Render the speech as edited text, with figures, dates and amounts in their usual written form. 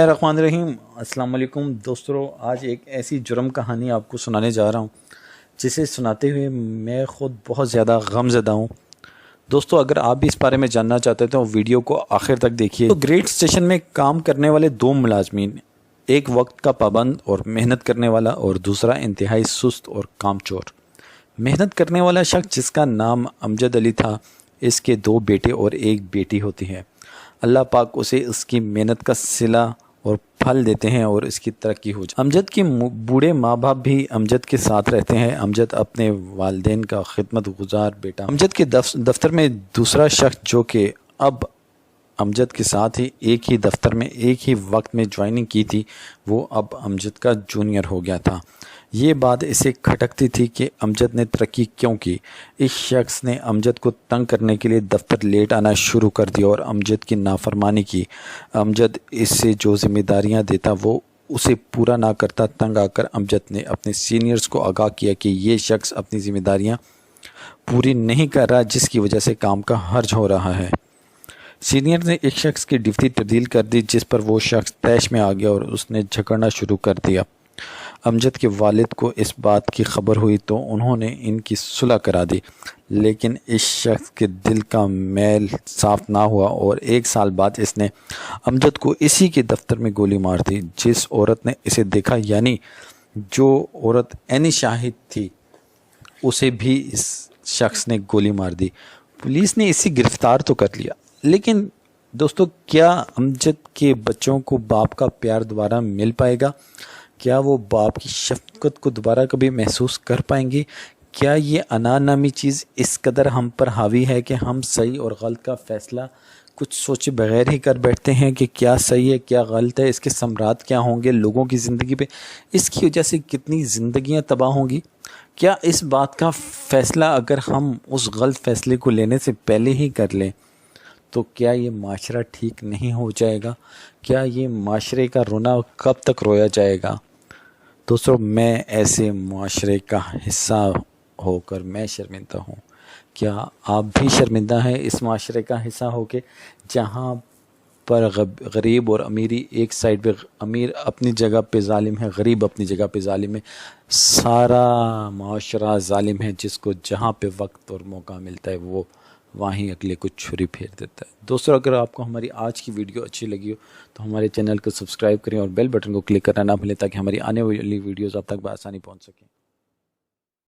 الرحمن الرحیم۔ السلام علیکم دوستو، آج ایک ایسی جرم کہانی آپ کو سنانے جا رہا ہوں جسے سناتے ہوئے میں خود بہت زیادہ غم زدہ ہوں۔ دوستو، اگر آپ بھی اس بارے میں جاننا چاہتے ہیں تو ویڈیو کو آخر تک دیکھیے۔ تو گریٹ اسٹیشن میں کام کرنے والے دو ملازمین، ایک وقت کا پابند اور محنت کرنے والا اور دوسرا انتہائی سست اور کام چور۔ محنت کرنے والا شخص جس کا نام امجد علی تھا، اس کے دو بیٹے اور ایک بیٹی ہوتی ہے۔ اللہ پاک اسے اس کی محنت کا صلہ اور پھل دیتے ہیں اور اس کی ترقی ہو جائے۔ امجد کے بوڑھے ماں باپ بھی امجد کے ساتھ رہتے ہیں۔ امجد اپنے والدین کا خدمت گزار بیٹا۔ امجد کے دفتر میں دوسرا شخص جو کہ اب امجد کے ساتھ ہی ایک ہی دفتر میں ایک ہی وقت میں جوائننگ کی تھی، وہ اب امجد کا جونیئر ہو گیا تھا۔ یہ بات اسے کھٹکتی تھی کہ امجد نے ترقی کیوں کی۔ اس شخص نے امجد کو تنگ کرنے کے لیے دفتر لیٹ آنا شروع کر دیا اور امجد کی نافرمانی کی۔ امجد اس سے جو ذمہ داریاں دیتا وہ اسے پورا نہ کرتا۔ تنگ آ کر امجد نے اپنے سینئرز کو آگاہ کیا کہ یہ شخص اپنی ذمہ داریاں پوری نہیں کر رہا، جس کی وجہ سے کام کا حرج ہو رہا ہے۔ سینئر نے ایک شخص کی ڈیوٹی تبدیل کر دی، جس پر وہ شخص طیش میں آ گیا اور اس نے جھگڑنا شروع کر دیا۔ امجد کے والد کو اس بات کی خبر ہوئی تو انہوں نے ان کی صلح کرا دی، لیکن اس شخص کے دل کا میل صاف نہ ہوا اور 1 سال بعد اس نے امجد کو اسی کے دفتر میں گولی مار دی۔ جس عورت نے اسے دیکھا، یعنی جو عورت عینی شاہد تھی، اسے بھی اس شخص نے گولی مار دی۔ پولیس نے اسے گرفتار تو کر لیا، لیکن دوستو، کیا امجد کے بچوں کو باپ کا پیار دوبارہ مل پائے گا؟ کیا وہ باپ کی شفقت کو دوبارہ کبھی محسوس کر پائیں گے؟ کیا یہ انا نامی چیز اس قدر ہم پر حاوی ہے کہ ہم صحیح اور غلط کا فیصلہ کچھ سوچے بغیر ہی کر بیٹھتے ہیں کہ کیا صحیح ہے کیا غلط ہے، اس کے ثمرات کیا ہوں گے لوگوں کی زندگی پہ، اس کی وجہ سے کتنی زندگیاں تباہ ہوں گی؟ کیا اس بات کا فیصلہ اگر ہم اس غلط فیصلے کو لینے سے پہلے ہی کر لیں تو کیا یہ معاشرہ ٹھیک نہیں ہو جائے گا؟ کیا یہ معاشرے کا رونا کب تک رویا جائے گا؟ دوستو، میں ایسے معاشرے کا حصہ ہو کر میں شرمندہ ہوں۔ کیا آپ بھی شرمندہ ہیں اس معاشرے کا حصہ ہو کے، جہاں پر غریب اور امیری ایک سائڈ پہ، امیر اپنی جگہ پہ ظالم ہے، غریب اپنی جگہ پہ ظالم ہے، سارا معاشرہ ظالم ہے، جس کو جہاں پہ وقت اور موقع ملتا ہے وہ وہیں اگلے کو چھری پھیر دیتا ہے۔ دوستو، اگر آپ کو ہماری آج کی ویڈیو اچھی لگی ہو تو ہمارے چینل کو سبسکرائب کریں اور بیل بٹن کو کلک کرنا نہ بھولیں تاکہ ہماری آنے والی ویڈیوز آپ تک بآسانی پہنچ سکیں۔